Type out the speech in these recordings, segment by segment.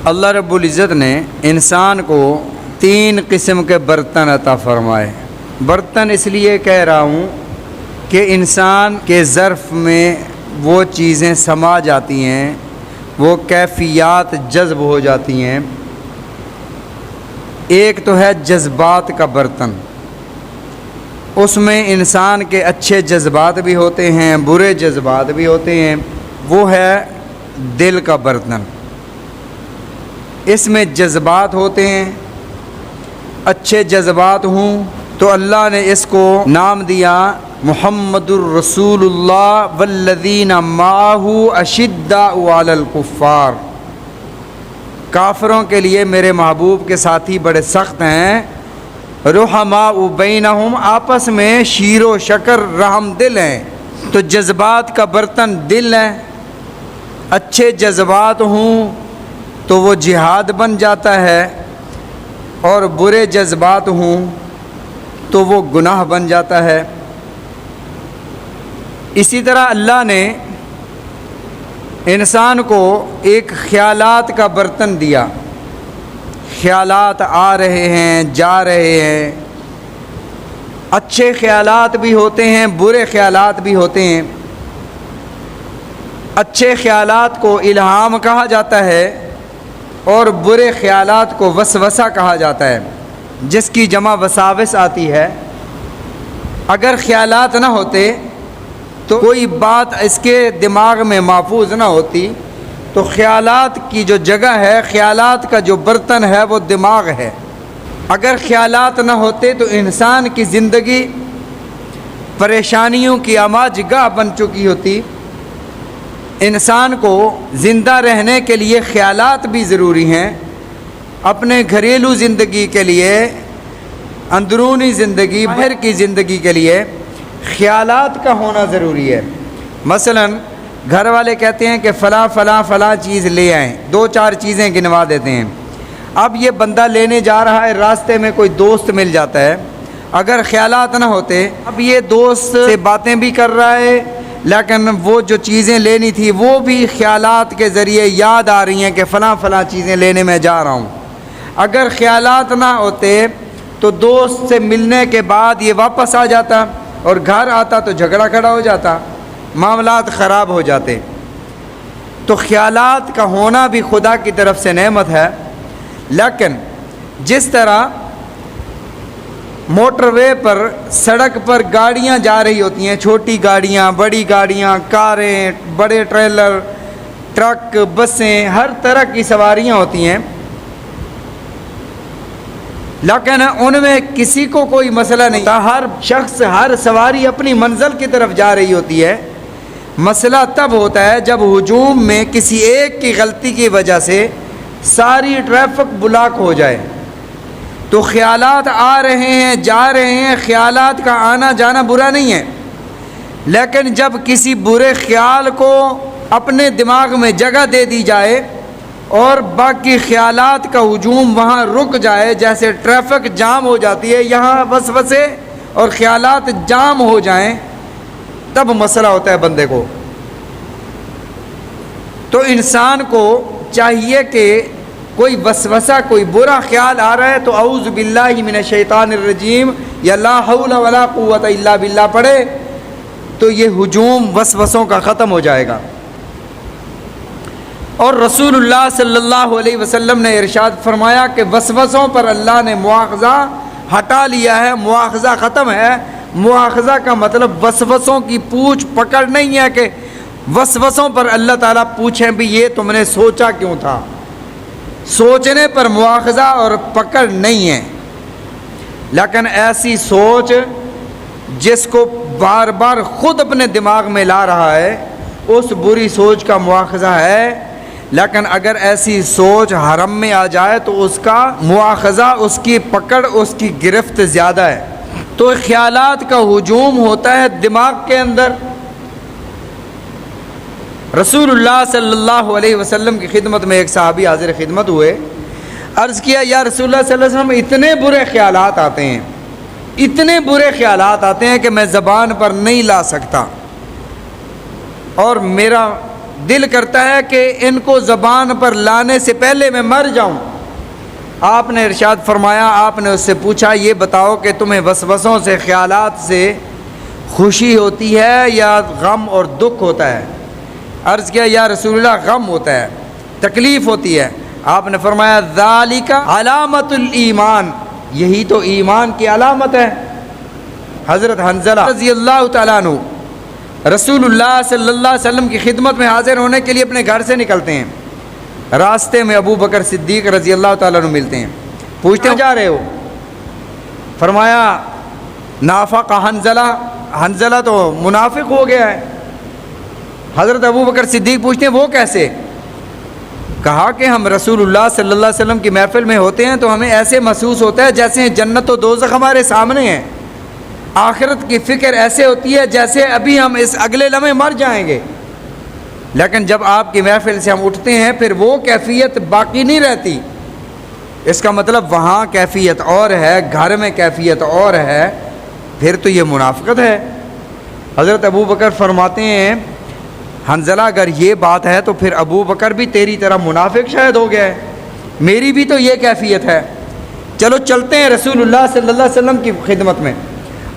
اللہ رب العزت نے انسان کو 3 قسم کے برتن عطا فرمائے۔ برتن اس لیے کہہ رہا ہوں کہ انسان کے ظرف میں وہ چیزیں سما جاتی ہیں، وہ کیفیات جذب ہو جاتی ہیں۔ ایک تو ہے جذبات کا برتن، اس میں انسان کے اچھے جذبات بھی ہوتے ہیں، برے جذبات بھی ہوتے ہیں، وہ ہے دل کا برتن۔ اس میں جذبات ہوتے ہیں، اچھے جذبات ہوں تو اللہ نے اس کو نام دیا محمد الرسول اللہ والذین معہ اشداء علی الکفار۔ کافروں کے لیے میرے محبوب کے ساتھی بڑے سخت ہیں، رحماء بینہم، آپس میں شیر و شکر رحم دل ہیں۔ تو جذبات کا برتن دل ہے، اچھے جذبات ہوں تو وہ جہاد بن جاتا ہے، اور برے جذبات ہوں تو وہ گناہ بن جاتا ہے۔ اسی طرح اللہ نے انسان کو ایک خیالات کا برتن دیا۔ خیالات آ رہے ہیں، جا رہے ہیں، اچھے خیالات بھی ہوتے ہیں، برے خیالات بھی ہوتے ہیں۔ اچھے خیالات کو الہام کہا جاتا ہے اور برے خیالات کو وسوسہ کہا جاتا ہے، جس کی جمع وساوس آتی ہے۔ اگر خیالات نہ ہوتے تو کوئی بات اس کے دماغ میں محفوظ نہ ہوتی، تو خیالات کی جو جگہ ہے، خیالات کا جو برتن ہے وہ دماغ ہے۔ اگر خیالات نہ ہوتے تو انسان کی زندگی پریشانیوں کی آماج گاہ بن چکی ہوتی۔ انسان کو زندہ رہنے کے لیے خیالات بھی ضروری ہیں، اپنے گھریلو زندگی کے لیے، اندرونی زندگی، باہر کی زندگی کے لیے خیالات کا ہونا ضروری ہے۔ مثلا گھر والے کہتے ہیں کہ فلاں چیز لے آئیں، 2-4 چیزیں گنوا دیتے ہیں۔ اب یہ بندہ لینے جا رہا ہے، راستے میں کوئی دوست مل جاتا ہے، اگر خیالات نہ ہوتے، اب یہ دوست سے باتیں بھی کر رہا ہے لیکن وہ جو چیزیں لینی تھی وہ بھی خیالات کے ذریعے یاد آ رہی ہیں کہ فلاں چیزیں لینے میں جا رہا ہوں۔ اگر خیالات نہ ہوتے تو دوست سے ملنے کے بعد یہ واپس آ جاتا اور گھر آتا تو جھگڑا کھڑا ہو جاتا، معاملات خراب ہو جاتے۔ تو خیالات کا ہونا بھی خدا کی طرف سے نعمت ہے، لیکن جس طرح موٹر وے پر، سڑک پر گاڑیاں جا رہی ہوتی ہیں، چھوٹی گاڑیاں، بڑی گاڑیاں، کاریں، بڑے ٹریلر، ٹرک، بسیں، ہر طرح کی سواریاں ہوتی ہیں، لیکن ان میں کسی کو کوئی مسئلہ نہیں ہوتا، ہر شخص، ہر سواری اپنی منزل کی طرف جا رہی ہوتی ہے۔ مسئلہ تب ہوتا ہے جب ہجوم میں کسی ایک کی غلطی کی وجہ سے ساری ٹریفک بلاک ہو جائے۔ تو خیالات آ رہے ہیں، جا رہے ہیں، خیالات کا آنا جانا برا نہیں ہے، لیکن جب کسی برے خیال کو اپنے دماغ میں جگہ دے دی جائے اور باقی خیالات کا ہجوم وہاں رک جائے، جیسے ٹریفک جام ہو جاتی ہے، یہاں وسوسے اور خیالات جام ہو جائیں، تب مسئلہ ہوتا ہے بندے کو۔ تو انسان کو چاہیے کہ کوئی وسوسہ، کوئی برا خیال آ رہا ہے تو اعوذ باللہ من الشیطان الرجیم یا لا حول ولا قوت الا باللہ پڑھے تو یہ ہجوم وسوسوں کا ختم ہو جائے گا۔ اور رسول اللہ صلی اللہ علیہ وسلم نے ارشاد فرمایا کہ وسوسوں پر اللہ نے مواخذہ ہٹا لیا ہے، مواخذہ ختم ہے۔ مواخذہ کا مطلب وسوسوں کی پوچھ پکڑ نہیں ہے کہ وسوسوں پر اللہ تعالیٰ پوچھیں بھی یہ تم نے سوچا کیوں تھا۔ سوچنے پر مواخذہ اور پکڑ نہیں ہے، لیکن ایسی سوچ جس کو بار بار خود اپنے دماغ میں لا رہا ہے، اس بری سوچ کا مواخذہ ہے۔ لیکن اگر ایسی سوچ حرم میں آ جائے تو اس کا مواخذہ، اس کی پکڑ، اس کی گرفت زیادہ ہے۔ تو خیالات کا ہجوم ہوتا ہے دماغ کے اندر۔ رسول اللہ صلی اللہ علیہ وسلم کی خدمت میں ایک صحابی حاضر خدمت ہوئے، عرض کیا یا رسول اللہ صلی اللہ علیہ وسلم اتنے برے خیالات آتے ہیں، اتنے برے خیالات آتے ہیں کہ میں زبان پر نہیں لا سکتا، اور میرا دل کرتا ہے کہ ان کو زبان پر لانے سے پہلے میں مر جاؤں۔ آپ نے ارشاد فرمایا، آپ نے اس سے پوچھا یہ بتاؤ کہ تمہیں وسوسوں سے، خیالات سے خوشی ہوتی ہے یا غم اور دکھ ہوتا ہے؟ عرض کیا یا رسول اللہ غم ہوتا ہے، تکلیف ہوتی ہے۔ آپ نے فرمایا ذالک علامت الایمان، یہی تو ایمان کی علامت ہے۔ حضرت حنظلہ رضی اللہ تعالیٰ عنہ رسول اللہ صلی اللہ علیہ وسلم کی خدمت میں حاضر ہونے کے لیے اپنے گھر سے نکلتے ہیں۔ راستے میں ابو بکر صدیق رضی اللہ تعالیٰ عنہ ملتے ہیں، پوچھتے ہیں جا رہے ہو؟ فرمایا نافق حنظلہ، حنظلہ تو منافق ہو گیا ہے۔ حضرت ابو بکر صدیق پوچھتے ہیں وہ کیسے؟ کہا کہ ہم رسول اللہ صلی اللہ علیہ وسلم کی محفل میں ہوتے ہیں تو ہمیں ایسے محسوس ہوتا ہے جیسے جنت و دوزخ ہمارے سامنے ہیں، آخرت کی فکر ایسے ہوتی ہے جیسے ابھی ہم اس اگلے لمحے مر جائیں گے، لیکن جب آپ کی محفل سے ہم اٹھتے ہیں پھر وہ کیفیت باقی نہیں رہتی۔ اس کا مطلب وہاں کیفیت اور ہے، گھر میں کیفیت اور ہے، پھر تو یہ منافقت ہے۔ حضرت ابو بکر فرماتے ہیں حنظلہ اگر یہ بات ہے تو پھر ابو بکر بھی تیری طرح منافق شاید ہو گیا ہے، میری بھی تو یہ کیفیت ہے۔ چلو چلتے ہیں رسول اللہ صلی اللہ علیہ وسلم کی خدمت میں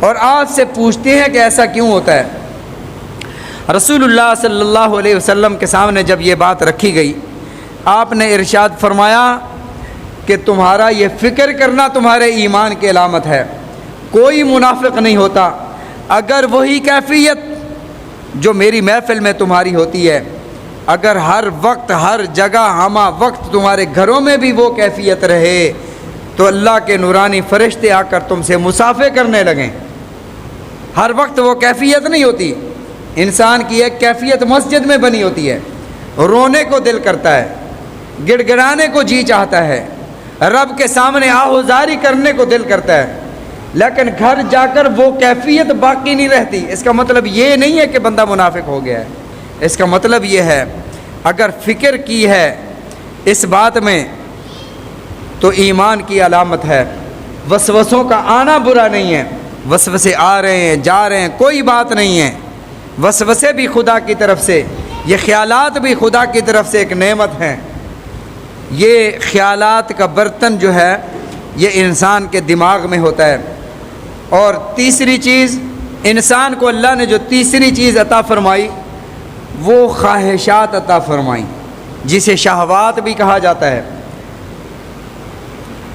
اور آپ سے پوچھتے ہیں کہ ایسا کیوں ہوتا ہے۔ رسول اللہ صلی اللہ علیہ وسلم کے سامنے جب یہ بات رکھی گئی، آپ نے ارشاد فرمایا کہ تمہارا یہ فکر کرنا تمہارے ایمان کی علامت ہے، کوئی منافق نہیں ہوتا اگر وہی کیفیت جو میری محفل میں تمہاری ہوتی ہے، اگر ہر وقت ہر جگہ ہمہ وقت تمہارے گھروں میں بھی وہ کیفیت رہے تو اللہ کے نورانی فرشتے آ کر تم سے مصافحہ کرنے لگیں۔ ہر وقت وہ کیفیت نہیں ہوتی، انسان کی ایک کیفیت مسجد میں بنی ہوتی ہے، رونے کو دل کرتا ہے، گڑ گڑانے کو جی چاہتا ہے، رب کے سامنے آہوزاری کرنے کو دل کرتا ہے، لیکن گھر جا کر وہ کیفیت باقی نہیں رہتی۔ اس کا مطلب یہ نہیں ہے کہ بندہ منافق ہو گیا ہے، اس کا مطلب یہ ہے اگر فکر کی ہے اس بات میں تو ایمان کی علامت ہے۔ وسوسوں کا آنا برا نہیں ہے، وسوسے آ رہے ہیں جا رہے ہیں کوئی بات نہیں ہے، وسوسے بھی خدا کی طرف سے، یہ خیالات بھی خدا کی طرف سے ایک نعمت ہیں۔ یہ خیالات کا برتن جو ہے یہ انسان کے دماغ میں ہوتا ہے۔ اور تیسری چیز انسان کو اللہ نے جو تیسری چیز عطا فرمائی وہ خواہشات عطا فرمائی، جسے شہوات بھی کہا جاتا ہے۔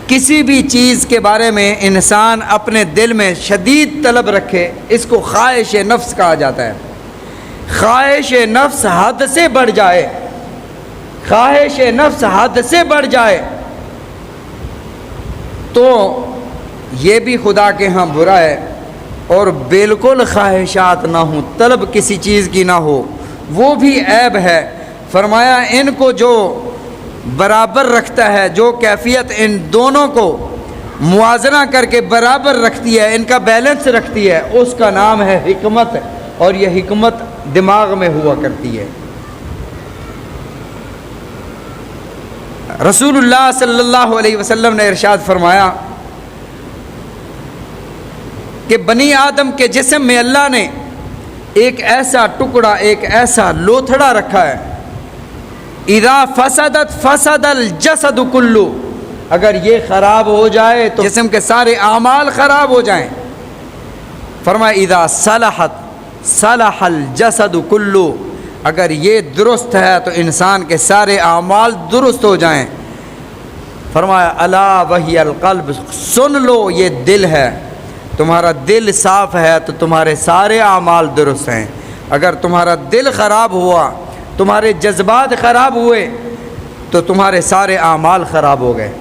کسی بھی چیز کے بارے میں انسان اپنے دل میں شدید طلب رکھے، اس کو خواہش نفس کہا جاتا ہے۔ خواہش نفس حد سے بڑھ جائے، خواہش نفس حد سے بڑھ جائے تو یہ بھی خدا کے ہاں برا ہے، اور بالکل خواہشات نہ ہوں، طلب کسی چیز کی نہ ہو، وہ بھی عیب ہے۔ فرمایا ان کو جو برابر رکھتا ہے، جو کیفیت ان دونوں کو موازنہ کر کے برابر رکھتی ہے، ان کا بیلنس رکھتی ہے، اس کا نام ہے حکمت، اور یہ حکمت دماغ میں ہوا کرتی ہے۔ رسول اللہ صلی اللہ علیہ وسلم نے ارشاد فرمایا کہ بنی آدم کے جسم میں اللہ نے ایک ایسا ٹکڑا، ایک ایسا لوتھڑا رکھا ہے، اذا فسدت فسد الجسد کلو، اگر یہ خراب ہو جائے تو جسم کے سارے اعمال خراب ہو جائیں۔ فرمایا اذا صلحت صلح الجسد کلو، اگر یہ درست ہے تو انسان کے سارے اعمال درست ہو جائیں۔ فرمایا الا وہی القلب، سن لو یہ دل ہے، تمہارا دل صاف ہے تو تمہارے سارے اعمال درست ہیں، اگر تمہارا دل خراب ہوا، تمہارے جذبات خراب ہوئے تو تمہارے سارے اعمال خراب ہو گئے۔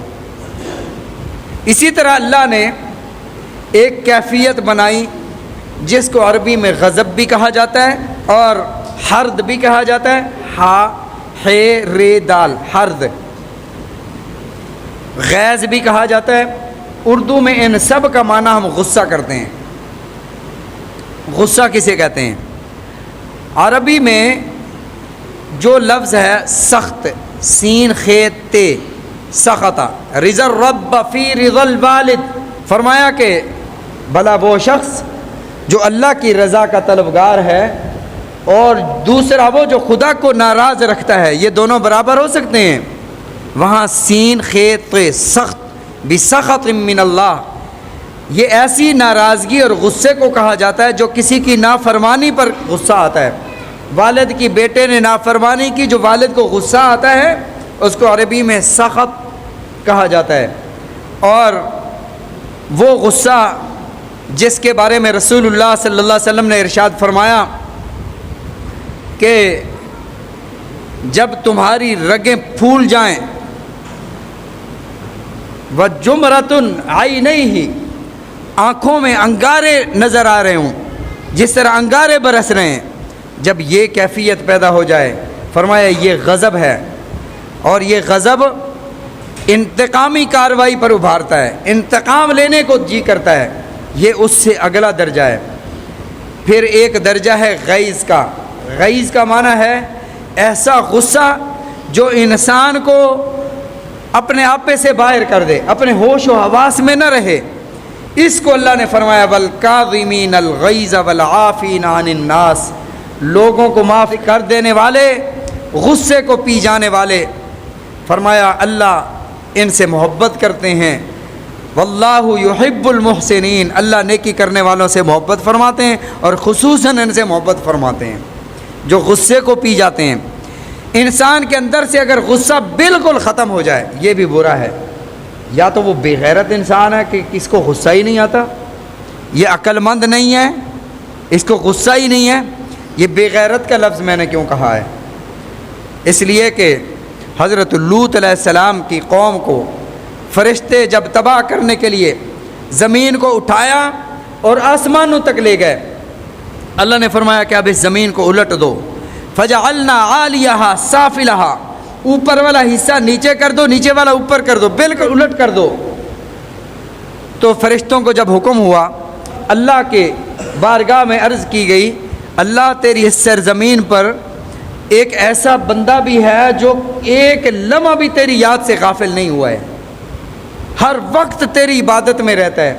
اسی طرح اللہ نے ایک کیفیت بنائی جس کو عربی میں غضب بھی کہا جاتا ہے اور حرد بھی کہا جاتا ہے، ہا ہے رے دال، حرد۔ غیظ بھی کہا جاتا ہے، اردو میں ان سب کا معنی ہم غصہ کرتے ہیں۔ غصہ کسے کہتے ہیں؟ عربی میں جو لفظ ہے سخت، سین خیت تے، سخطا، رضا الرب فی رضا الوالد، فرمایا کہ بھلا وہ شخص جو اللہ کی رضا کا طلبگار ہے اور دوسرا وہ جو خدا کو ناراض رکھتا ہے، یہ دونوں برابر ہو سکتے ہیں؟ وہاں سین خیت سخت بسخط من اللہ، یہ ایسی ناراضگی اور غصے کو کہا جاتا ہے جو کسی کی نافرمانی پر غصہ آتا ہے۔ والد کی بیٹے نے نافرمانی کی، جو والد کو غصہ آتا ہے اس کو عربی میں سخط کہا جاتا ہے۔ اور وہ غصہ جس کے بارے میں رسول اللہ صلی اللہ علیہ وسلم نے ارشاد فرمایا کہ جب تمہاری رگیں پھول جائیں، وَجُمْرَةٌ عَيْنَيْهِ، آنکھوں میں انگارے نظر آ رہے ہوں، جس طرح انگارے برس رہے ہیں، جب یہ کیفیت پیدا ہو جائے، فرمایا یہ غضب ہے، اور یہ غضب انتقامی کارروائی پر ابھارتا ہے، انتقام لینے کو جی کرتا ہے، یہ اس سے اگلا درجہ ہے۔ پھر ایک درجہ ہے غیظ کا۔ غیظ کا معنی ہے ایسا غصہ جو انسان کو اپنے آپے سے باہر کر دے، اپنے ہوش و حواس میں نہ رہے۔ اس کو اللہ نے فرمایا وَالْكَاظِمِينَ الْغَيْظَ وَالْعَافِينَ عَنِ النَّاسِ، لوگوں کو معاف کر دینے والے، غصے کو پی جانے والے۔ فرمایا اللہ ان سے محبت کرتے ہیں، واللہ یحب المحسنین، اللہ نیکی کرنے والوں سے محبت فرماتے ہیں، اور خصوصاً ان سے محبت فرماتے ہیں جو غصے کو پی جاتے ہیں۔ انسان کے اندر سے اگر غصہ بالکل ختم ہو جائے، یہ بھی برا ہے۔ یا تو وہ بے غیرت انسان ہے کہ اس کو غصہ ہی نہیں آتا، یہ عقل مند نہیں ہے، اس کو غصہ ہی نہیں ہے۔ یہ بے غیرت کا لفظ میں نے کیوں کہا ہے؟ اس لیے کہ حضرت لوط علیہ السلام کی قوم کو فرشتے جب تباہ کرنے کے لیے زمین کو اٹھایا اور آسمانوں تک لے گئے، اللہ نے فرمایا کہ اب اس زمین کو الٹ دو، فجعلنا عالیہا سافلہا، اوپر والا حصہ نیچے کر دو، نیچے والا اوپر کر دو، بالکل الٹ کر دو۔ تو فرشتوں کو جب حکم ہوا، اللہ کے بارگاہ میں عرض کی گئی، اللہ تیری اس سرزمین پر ایک ایسا بندہ بھی ہے جو ایک لمحہ بھی تیری یاد سے غافل نہیں ہوا ہے، ہر وقت تیری عبادت میں رہتا ہے۔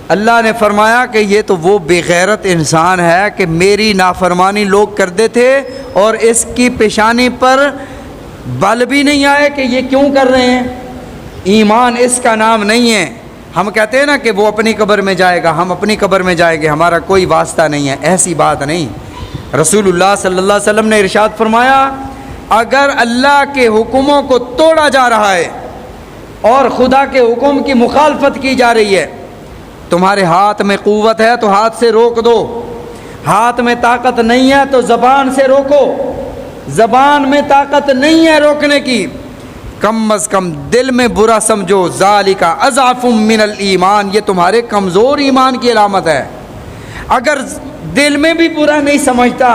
اللہ نے فرمایا کہ یہ تو وہ بے غیرت انسان ہے کہ میری نافرمانی لوگ کرتے تھے اور اس کی پیشانی پر بل بھی نہیں آئے کہ یہ کیوں کر رہے ہیں۔ ایمان اس کا نام نہیں ہے۔ ہم کہتے ہیں نا کہ وہ اپنی قبر میں جائے گا، ہم اپنی قبر میں جائیں گے، ہمارا کوئی واسطہ نہیں ہے، ایسی بات نہیں۔ رسول اللہ صلی اللہ علیہ وسلم نے ارشاد فرمایا اگر اللہ کے حکموں کو توڑا جا رہا ہے اور خدا کے حکم کی مخالفت کی جا رہی ہے، تمہارے ہاتھ میں قوت ہے تو ہاتھ سے روک دو، ہاتھ میں طاقت نہیں ہے تو زبان سے روکو، زبان میں طاقت نہیں ہے روکنے کی، کم از کم دل میں برا سمجھو، ذالک اضعف من الایمان، یہ تمہارے کمزور ایمان کی علامت ہے۔ اگر دل میں بھی برا نہیں سمجھتا،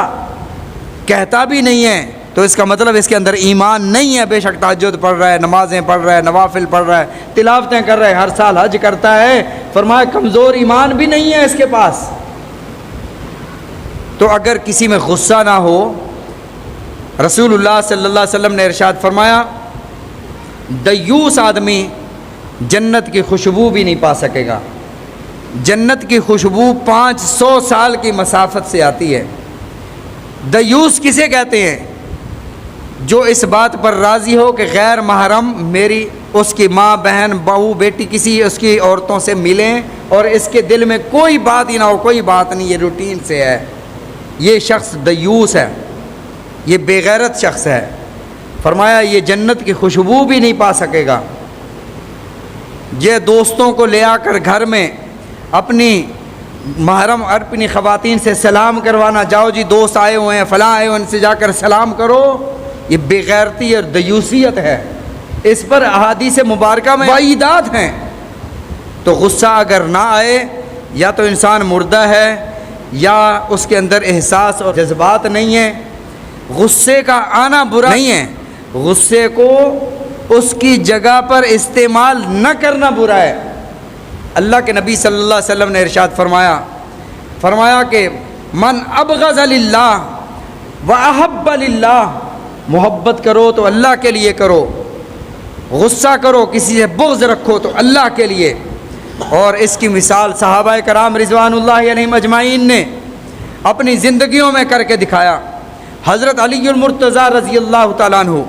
کہتا بھی نہیں ہے، تو اس کا مطلب اس کے اندر ایمان نہیں ہے۔ بے شک تہجد پڑھ رہا ہے، نمازیں پڑھ رہا ہے، نوافل پڑھ رہا ہے، تلاوتیں کر رہا ہے، ہر سال حج کرتا ہے، فرمایا کمزور ایمان بھی نہیں ہے اس کے پاس۔ تو اگر کسی میں غصہ نہ ہو، رسول اللہ صلی اللہ علیہ وسلم نے ارشاد فرمایا دیوس آدمی جنت کی خوشبو بھی نہیں پا سکے گا۔ جنت کی خوشبو 500 سال کی مسافت سے آتی ہے۔ دیوس کسے کہتے ہیں؟ جو اس بات پر راضی ہو کہ غیر محرم میری اس کی ماں، بہن، بہو، بیٹی کسی اس کی عورتوں سے ملیں اور اس کے دل میں کوئی بات ہی نہ ہو، کوئی بات نہیں، یہ روٹین سے ہے، یہ شخص دیوس ہے، یہ بے غیرت شخص ہے۔ فرمایا یہ جنت کی خوشبو بھی نہیں پا سکے گا۔ یہ دوستوں کو لے آ کر گھر میں اپنی محرم اور اپنی خواتین سے سلام کروانا، جاؤ جی دوست آئے ہوئے ہیں، فلاں آئے ہوئے ہیں، ان سے جا کر سلام کرو، یہ بے غیرتی اور دیوسیت ہے۔ اس پر احادیث مبارکہ میں وعیدات ہیں۔ تو غصہ اگر نہ آئے، یا تو انسان مردہ ہے یا اس کے اندر احساس اور جذبات نہیں ہیں۔ غصے کا آنا برا نہیں ہے، غصے کو اس کی جگہ پر استعمال نہ کرنا برا ہے۔ اللہ کے نبی صلی اللہ علیہ وسلم نے ارشاد فرمایا کہ من ابغض للہ واحب للہ، محبت کرو تو اللہ کے لیے کرو، غصہ کرو کسی سے بغض رکھو تو اللہ کے لیے۔ اور اس کی مثال صحابہ کرام رضوان اللہ علیہم اجمعین نے اپنی زندگیوں میں کر کے دکھایا۔ حضرت علی المرتضیٰ رضی اللہ تعالیٰ عنہ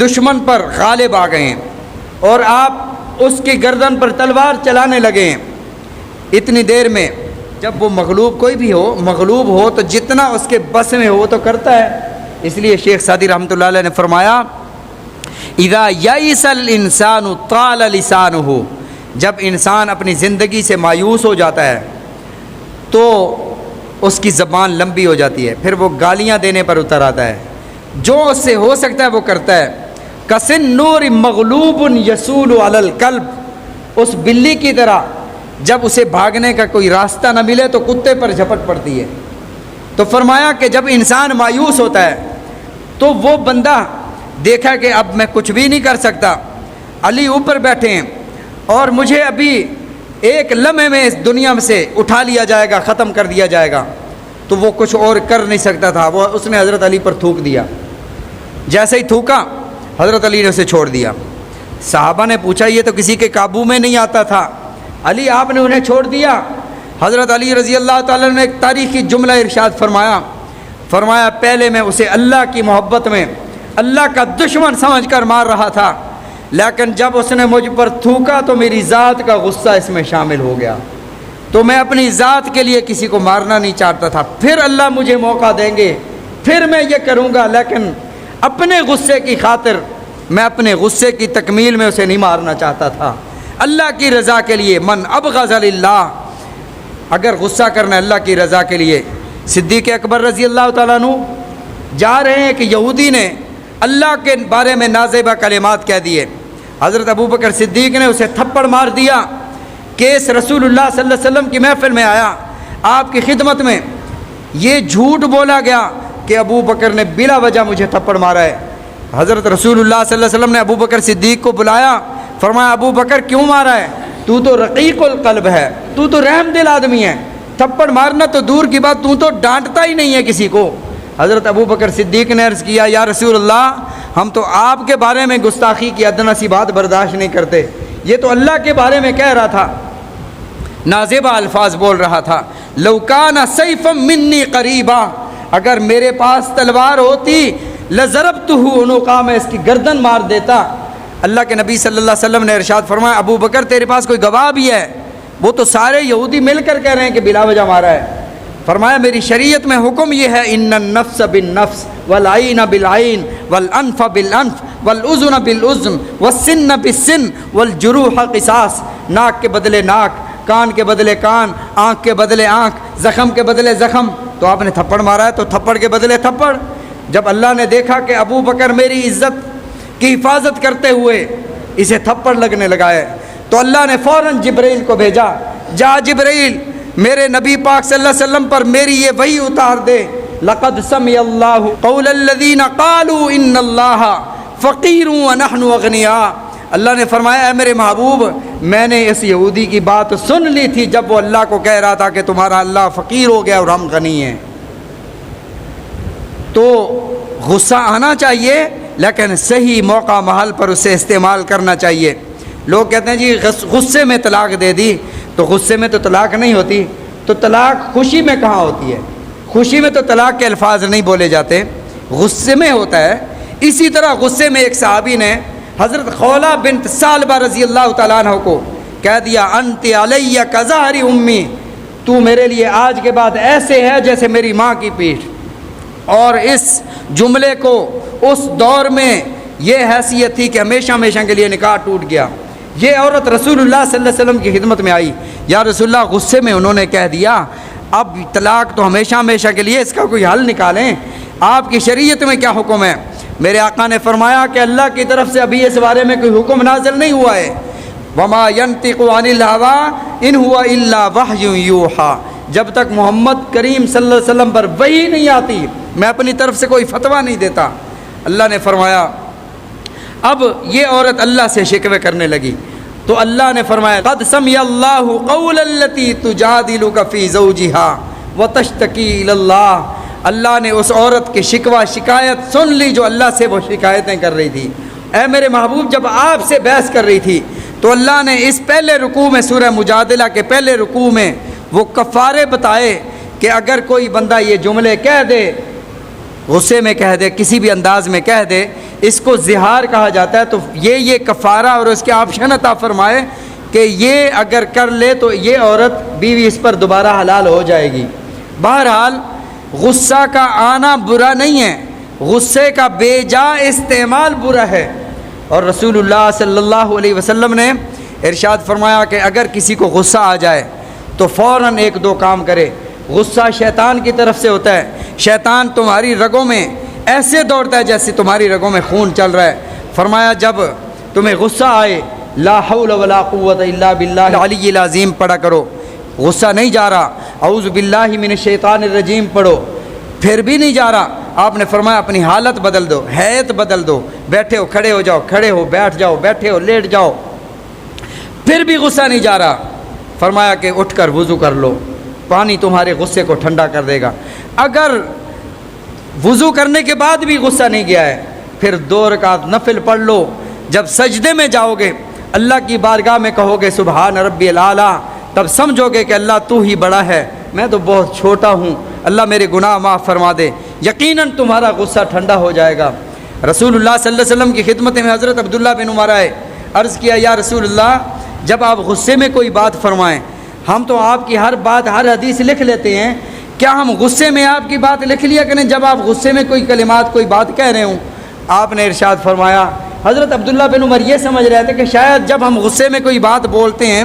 دشمن پر غالب آ گئے ہیں اور آپ اس کی گردن پر تلوار چلانے لگے ہیں۔ اتنی دیر میں جب وہ مغلوب، کوئی بھی ہو مغلوب ہو تو جتنا اس کے بس میں ہو وہ تو کرتا ہے۔ اس لیے شیخ سعدی رحمۃ اللہ علیہ نے فرمایا اذا یئس الانسان طال لسانہ، جب انسان اپنی زندگی سے مایوس ہو جاتا ہے تو اس کی زبان لمبی ہو جاتی ہے، پھر وہ گالیاں دینے پر اتر آتا ہے، جو اس سے ہو سکتا ہے وہ کرتا ہے۔ کسن نور مغلوب یسول علی القلب، اس بلی کی طرح جب اسے بھاگنے کا کوئی راستہ نہ ملے تو کتے پر جھپٹ پڑتی ہے۔ تو فرمایا کہ جب انسان مایوس ہوتا ہے تو وہ بندہ دیکھا کہ اب میں کچھ بھی نہیں کر سکتا، علی اوپر بیٹھے ہیں اور مجھے ابھی ایک لمحے میں اس دنیا میں سے اٹھا لیا جائے گا، ختم کر دیا جائے گا، تو وہ کچھ اور کر نہیں سکتا تھا، وہ اس نے حضرت علی پر تھوک دیا۔ جیسے ہی تھوکا حضرت علی نے اسے چھوڑ دیا۔ صحابہ نے پوچھا یہ تو کسی کے قابو میں نہیں آتا تھا، علی آپ نے انہیں چھوڑ دیا؟ حضرت علی رضی اللہ تعالیٰ نے ایک تاریخی جملہ ارشاد فرمایا پہلے میں اسے اللہ کی محبت میں اللہ کا دشمن سمجھ کر مار رہا تھا، لیکن جب اس نے مجھ پر تھوکا تو میری ذات کا غصہ اس میں شامل ہو گیا، تو میں اپنی ذات کے لیے کسی کو مارنا نہیں چاہتا تھا، پھر اللہ مجھے موقع دیں گے پھر میں یہ کروں گا، لیکن اپنے غصے کی خاطر میں اپنے غصے کی تکمیل میں اسے نہیں مارنا چاہتا تھا، اللہ کی رضا کے لیے۔ من ابغض للہ، اگر غصہ کرنا ہے اللہ کی رضا کے لیے۔ صدیق اکبر رضی اللہ تعالیٰ عنہ جا رہے ہیں کہ یہودی نے اللہ کے بارے میں نازیبہ کلمات کہہ دیے، حضرت ابو بکر صدیق نے اسے تھپڑ مار دیا۔ کیس رسول اللہ صلی اللہ علیہ وسلم کی محفل میں آیا، آپ کی خدمت میں یہ جھوٹ بولا گیا کہ ابو بکر نے بلا وجہ مجھے تھپڑ مارا ہے۔ حضرت رسول اللہ صلی اللہ علیہ وسلم نے ابو بکر صدیق کو بلایا، فرمایا ابو بکر کیوں مارا ہے؟ تو تو رقیق القلب ہے، تو تو رحم دل آدمی ہے، تھپڑ مارنا تو دور کی بات، تو ڈانٹتا ہی نہیں ہے کسی کو۔ حضرت ابو بکر صدیق نے عرض کیا یا رسول اللہ، ہم تو آپ کے بارے میں گستاخی کی ادنا سی بات برداشت نہیں کرتے، یہ تو اللہ کے بارے میں کہہ رہا تھا، نازیبہ الفاظ بول رہا تھا۔ لو کان سیفا منی قریبا، اگر میرے پاس تلوار ہوتی لضربتہ عنقا، میں اس کی گردن مار دیتا۔ اللہ کے نبی صلی اللہ علیہ وسلم نے ارشاد فرمایا ابو بکر تیرے پاس کوئی گواہ بھی ہے؟ وہ تو سارے یہودی مل کر کہہ رہے ہیں کہ بلا وجہ مارا ہے۔ فرمایا میری شریعت میں حکم یہ ہے ان النفس بالنفس والعین بالعین والانف بالانف والاذن بالاذن والسن بالسن والجروح قصاص، ناک کے بدلے ناک، کان کے بدلے کان، آنکھ کے بدلے آنکھ، زخم کے بدلے زخم۔ تو آپ نے تھپڑ مارا ہے تو تھپڑ کے بدلے تھپڑ۔ جب اللہ نے دیکھا کہ ابو بکر میری عزت کی حفاظت کرتے ہوئے اسے تھپڑ لگنے لگا ہے تو اللہ نے فوراً جبرائیل کو بھیجا، جا جبرائیل میرے نبی پاک صلی اللہ علیہ وسلم پر میری یہ وحی اتار دے، لقد سمع اللہ قول الذین قالوا ان اللہ فقیر ونحن اغنیاء۔ اللہ نے فرمایا اے میرے محبوب، میں نے اس یہودی کی بات سن لی تھی جب وہ اللہ کو کہہ رہا تھا کہ تمہارا اللہ فقیر ہو گیا اور ہم غنی ہیں۔ تو غصہ آنا چاہیے لیکن صحیح موقع محل پر اسے استعمال کرنا چاہیے۔ لوگ کہتے ہیں جی غصے میں طلاق دے دی، تو غصے میں تو طلاق نہیں ہوتی، تو طلاق خوشی میں کہاں ہوتی ہے؟ خوشی میں تو طلاق کے الفاظ نہیں بولے جاتے، غصے میں ہوتا ہے۔ اسی طرح غصے میں ایک صحابی نے حضرت خولہ بنت ثعلبہ رضی اللہ تعالیٰ عنہ کو کہہ دیا انت علیہ کظہر امی، تو میرے لیے آج کے بعد ایسے ہے جیسے میری ماں کی پیٹھ۔ اور اس جملے کو اس دور میں یہ حیثیت تھی کہ ہمیشہ ہمیشہ کے لیے نکاح ٹوٹ گیا۔ یہ عورت رسول اللہ صلی اللہ علیہ وسلم کی خدمت میں آئی، یا رسول اللہ غصے میں انہوں نے کہہ دیا اب طلاق تو ہمیشہ ہمیشہ کے لیے، اس کا کوئی حل نکالیں، آپ کی شریعت میں کیا حکم ہے؟ میرے آقا نے فرمایا کہ اللہ کی طرف سے ابھی اس بارے میں کوئی حکم نازل نہیں ہوا ہے۔ وما ينطق عن الهوى ان هو الا وحی یوحى، جب تک محمد کریم صلی اللہ علیہ وسلم پر وحی نہیں آتی میں اپنی طرف سے کوئی فتویٰ نہیں دیتا۔ اللہ نے فرمایا اب یہ عورت اللہ سے شکوے کرنے لگی تو اللہ نے فرمایا قد سمع اللہ قول التي تجادلك في زوجها وتشتكي الى اللہ، اللہ نے اس عورت کی شکوہ شکایت سن لی جو اللہ سے وہ شکایتیں کر رہی تھی۔ اے میرے محبوب جب آپ سے بحث کر رہی تھی تو اللہ نے اس پہلے رکوع میں سورہ مجادلہ کے پہلے رکوع میں وہ کفارے بتائے کہ اگر کوئی بندہ یہ جملے کہہ دے، غصے میں کہہ دے، کسی بھی انداز میں کہہ دے، اس کو زہار کہا جاتا ہے، تو یہ کفارہ اور اس کے آپشن عطا فرمائے کہ یہ اگر کر لے تو یہ عورت بیوی اس پر دوبارہ حلال ہو جائے گی۔ بہرحال غصہ کا آنا برا نہیں ہے، غصے کا بے جا استعمال برا ہے، اور رسول اللہ صلی اللہ علیہ وسلم نے ارشاد فرمایا کہ اگر کسی کو غصہ آ جائے تو فوراً ایک دو کام کرے۔ غصہ شیطان کی طرف سے ہوتا ہے، شیطان تمہاری رگوں میں ایسے دوڑتا ہے جیسے تمہاری رگوں میں خون چل رہا ہے۔ فرمایا جب تمہیں غصہ آئے لا حول ولا قوت الا باللہ العلی العظیم پڑھا کرو، غصہ نہیں جا رہا اعوذ باللہ من الشیطان الرجیم پڑھو، پھر بھی نہیں جا رہا، آپ نے فرمایا اپنی حالت بدل دو، حیت بدل دو، بیٹھے ہو کھڑے ہو جاؤ، کھڑے ہو بیٹھ جاؤ، بیٹھے ہو لیٹ جاؤ، پھر بھی غصہ نہیں جا رہا، فرمایا کہ اٹھ کر وضو کر لو، پانی تمہارے غصے کو ٹھنڈا کر دے گا۔ اگر وضو کرنے کے بعد بھی غصہ نہیں گیا ہے، پھر 2 رکعت نفل پڑھ لو، جب سجدے میں جاؤ گے اللہ کی بارگاہ میں کہو گے سبحان ربی الاعلیٰ، تب سمجھو گے کہ اللہ تو ہی بڑا ہے، میں تو بہت چھوٹا ہوں، اللہ میرے گناہ معاف فرما دے، یقیناً تمہارا غصہ ٹھنڈا ہو جائے گا۔ رسول اللہ صلی اللہ علیہ وسلم کی خدمت میں حضرت عبداللہ بن عمر آئے، عرض کیا یا رسول اللہ جب آپ غصے میں کوئی بات فرمائیں، ہم تو آپ کی ہر بات ہر حدیث لکھ لیتے ہیں، کیا ہم غصے میں آپ کی بات لکھ لیا کریں جب آپ غصے میں کوئی کلمات کوئی بات کہہ رہے ہوں؟ آپ نے ارشاد فرمایا، حضرت عبداللہ بن عمر یہ سمجھ رہے تھے کہ شاید جب ہم غصے میں کوئی بات بولتے ہیں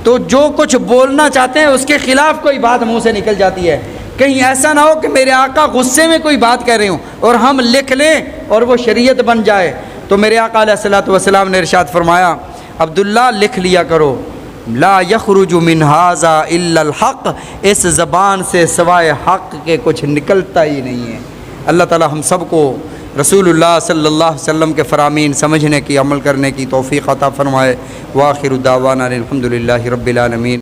تو جو کچھ بولنا چاہتے ہیں اس کے خلاف کوئی بات منہ سے نکل جاتی ہے، کہیں ایسا نہ ہو کہ میرے آقا غصے میں کوئی بات کہہ رہے ہوں اور ہم لکھ لیں اور وہ شریعت بن جائے۔ تو میرے آقا علیہ الصلوۃ والسلام نے ارشاد فرمایا عبداللہ لکھ لیا کرو، لا یخرج من ھذا الا الحق، اس زبان سے سوائے حق کے کچھ نکلتا ہی نہیں ہے۔ اللہ تعالی ہم سب کو رسول اللہ صلی اللہ علیہ وسلم کے فرامین سمجھنے کی عمل کرنے کی توفیق عطا فرمائے۔ وآخر دعوانا الحمد للہ رب العالمین۔